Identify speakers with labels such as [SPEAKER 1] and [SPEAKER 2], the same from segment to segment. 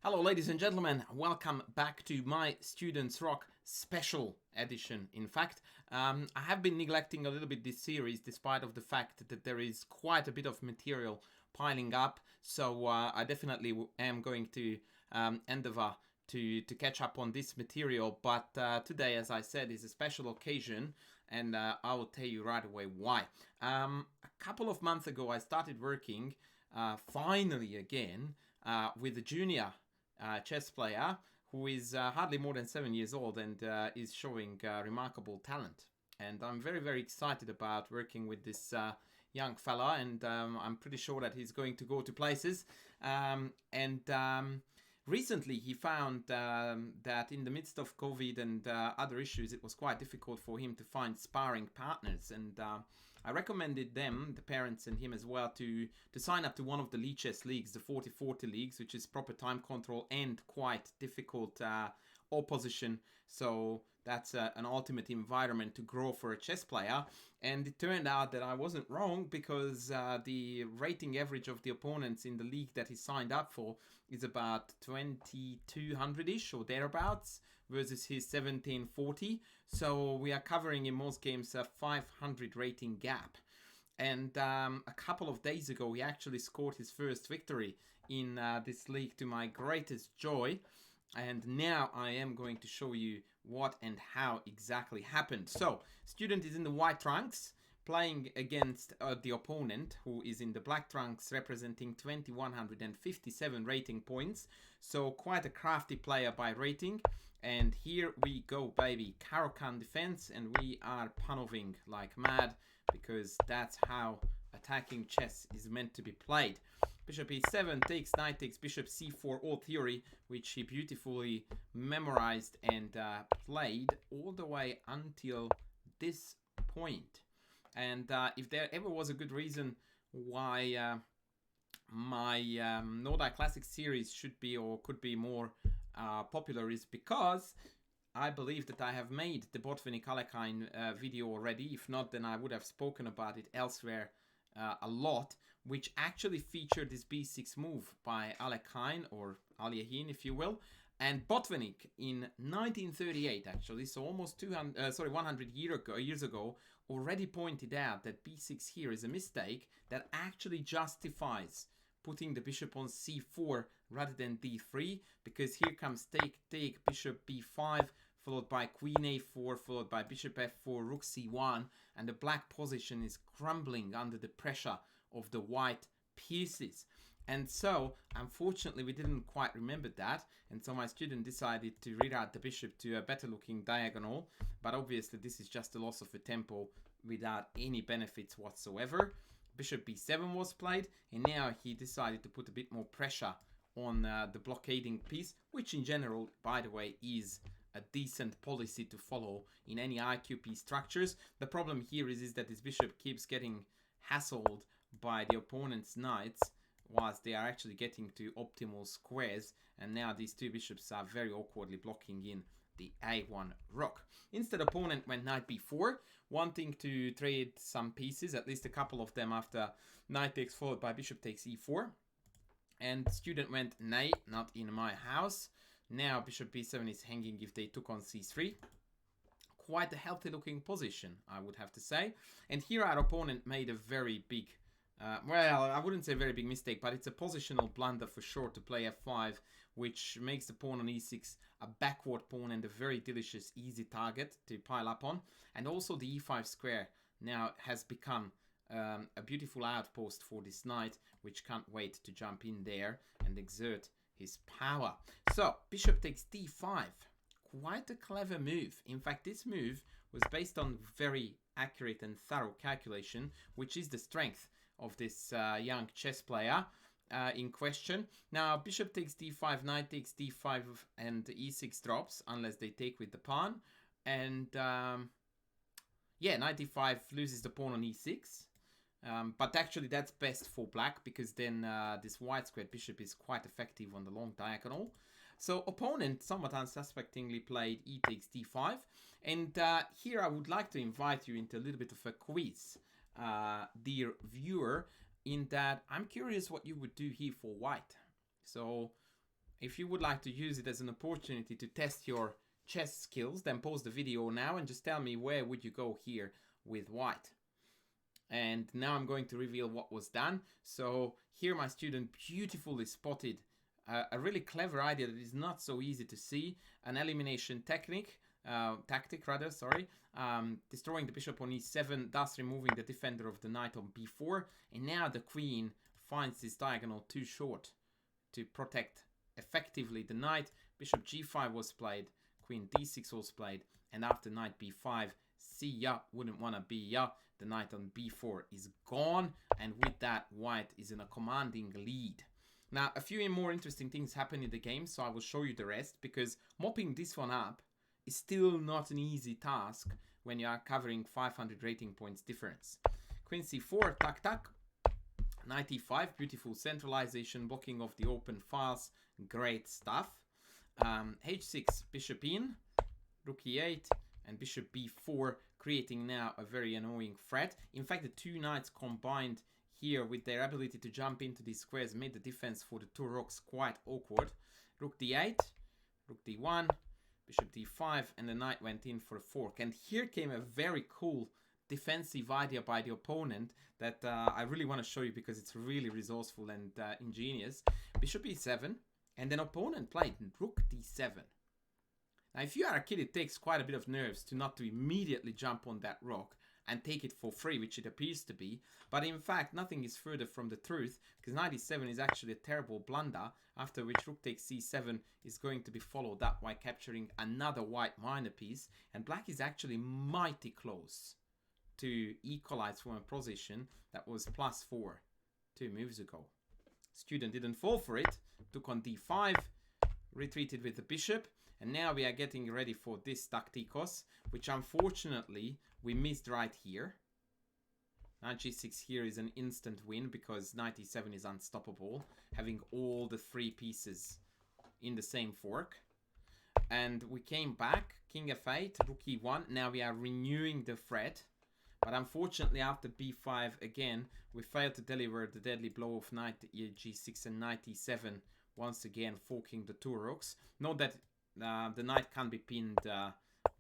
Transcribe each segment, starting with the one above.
[SPEAKER 1] Hello ladies and gentlemen, welcome back to my Students Rock special edition. In fact, I have been neglecting a little bit this series despite of the fact that there is quite a bit of material piling up, so I definitely am going to endeavor to catch up on this material, but today, as I said, is a special occasion, and I will tell you right away why. A couple of months ago I started working finally again with a junior chess player who is hardly more than 7 years old and is showing remarkable talent. And I'm very, very excited about working with this young fella, and I'm pretty sure that he's going to go to places. Recently he found that in the midst of COVID and other issues, it was quite difficult for him to find sparring partners, and I recommended them, the parents and him as well, to sign up to one of the League Chess leagues, the 40-40 leagues, which is proper time control and quite difficult opposition. So that's an ultimate environment to grow for a chess player. And it turned out that I wasn't wrong, because the rating average of the opponents in the league that he signed up for is about 2200-ish or thereabouts versus his 1740. So we are covering in most games a 500 rating gap. And a couple of days ago, he actually scored his first victory in this league, to my greatest joy. And now I am going to show you what and how exactly happened. So, student is in the white trunks, playing against the opponent, who is in the black trunks, representing 2157 rating points. So quite a crafty player by rating. And here we go, baby. Caro-Kann defense, and we are panoving like mad, because that's how attacking chess is meant to be played. Bishop e7 takes, knight takes, bishop c4, all theory, which he beautifully memorized and played all the way until this point. And if there ever was a good reason why my Nodai Classic series should be or could be more popular, is because I believe that I have made the Botvinnik Alekhine video already. If not, then I would have spoken about it elsewhere a lot, which actually featured this b6 move by Alekhine, or Aliahin if you will, and Botvinnik in 1938 actually, so almost 100 years ago, already pointed out that b6 here is a mistake that actually justifies putting the bishop on c4 rather than d3, because here comes take, bishop b5, followed by queen a4, followed by bishop f4, rook c1, and the black position is crumbling under the pressure of the white pieces. And so, unfortunately, we didn't quite remember that, and so my student decided to reroute the bishop to a better looking diagonal, but obviously this is just a loss of a tempo without any benefits whatsoever. Bishop b7 was played, and now he decided to put a bit more pressure on the blockading piece, which in general, by the way, is a decent policy to follow in any IQP structures. The problem here is that this bishop keeps getting hassled by the opponent's knights whilst they are actually getting to optimal squares, and now these two bishops are very awkwardly blocking in the a1 rook. Instead, opponent went knight b4, wanting to trade some pieces, at least a couple of them, after knight takes followed by bishop takes e4. And student went, nay, not in my house. Now bishop b7 is hanging if they took on c3. Quite a healthy looking position, I would have to say. And here our opponent made a very big, well, I wouldn't say very big mistake, but it's a positional blunder for sure to play f5, which makes the pawn on e6 a backward pawn and a very delicious, easy target to pile up on. And also the e5 square now has become a beautiful outpost for this knight, which can't wait to jump in there and exert his power. So, bishop takes d5. Quite a clever move. In fact, this move was based on very accurate and thorough calculation, which is the strength of this young chess player in question. Now, bishop takes d5, knight takes d5, and e6 drops, unless they take with the pawn. And yeah, knight d5 loses the pawn on e6. But actually that's best for black, because then this white squared bishop is quite effective on the long diagonal. So opponent somewhat unsuspectingly played e takes d5. And here I would like to invite you into a little bit of a quiz, dear viewer, in that I'm curious what you would do here for white. So if you would like to use it as an opportunity to test your chess skills, then pause the video now and just tell me where would you go here with white. And now I'm going to reveal what was done. So here my student beautifully spotted a really clever idea that is not so easy to see, an elimination tactic, destroying the bishop on e7, thus removing the defender of the knight on b4, and now the queen finds this diagonal too short to protect effectively the knight. Bishop g5 was played, queen d6 was played, and after knight b5, see ya, wouldn't wanna be ya, the knight on b4 is gone, and with that, white is in a commanding lead. Now, a few more interesting things happen in the game, so I will show you the rest, because mopping this one up is still not an easy task when you are covering 500 rating points difference. Queen c4, tuck tuck, knight e5, beautiful centralization, blocking of the open files, great stuff. h6, bishop in, rook e8, and bishop b4, creating now a very annoying threat. In fact, the two knights combined here with their ability to jump into these squares made the defense for the two rooks quite awkward. Rook d8, rook d1, bishop d5, and the knight went in for a fork. And here came a very cool defensive idea by the opponent that I really want to show you because it's really resourceful and ingenious. Bishop e7, and then opponent played rook d7. Now, if you are a kid, it takes quite a bit of nerves to immediately jump on that rook and take it for free, which it appears to be. But in fact, nothing is further from the truth, because knight e7 is actually a terrible blunder, after which rook takes c7 is going to be followed up by capturing another white minor piece, and black is actually mighty close to equalize from a position that was +4 2 moves ago. Student didn't fall for it, took on d5, retreated with the bishop, and now we are getting ready for this tacticos, which unfortunately we missed right here. Knight g6 here is an instant win because knight e7 is unstoppable, having all the three pieces in the same fork. And we came back, king f8, rook e1. Now we are renewing the threat. But unfortunately, after b5 again, we failed to deliver the deadly blow of knight g6 and knight e7, once again forking the two rooks. Note that the knight can't be pinned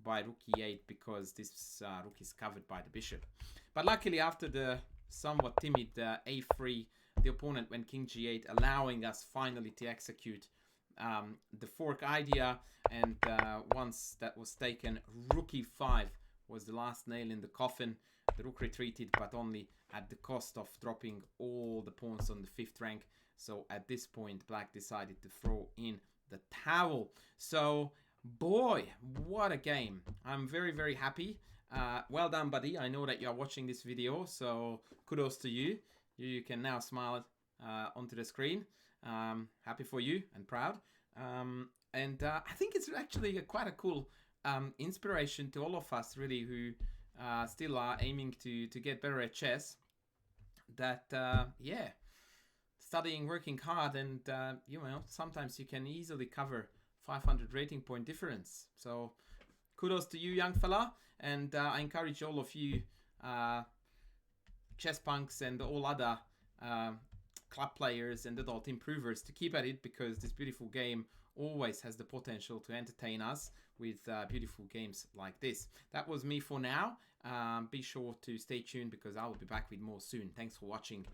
[SPEAKER 1] by rook e8 because this rook is covered by the bishop. But luckily, after the somewhat timid a3, the opponent went king g8, allowing us finally to execute the fork idea. And once that was taken, rook e5 was the last nail in the coffin. The rook retreated, but only at the cost of dropping all the pawns on the 5th rank. So at this point, black decided to throw in the towel. So, boy, what a game. I'm very, very happy. Well done, buddy. I know that you're watching this video, so kudos to you. You can now smile onto the screen. Happy for you and proud. I think it's actually quite a cool inspiration to all of us, really, who still are aiming to get better at chess. That, yeah, studying, working hard, and, you know, sometimes you can easily cover 500 rating point difference. So kudos to you, young fella. And I encourage all of you chess punks and all other club players and adult improvers to keep at it, because this beautiful game always has the potential to entertain us with beautiful games like this. That was me for now. Be sure to stay tuned because I will be back with more soon. Thanks for watching.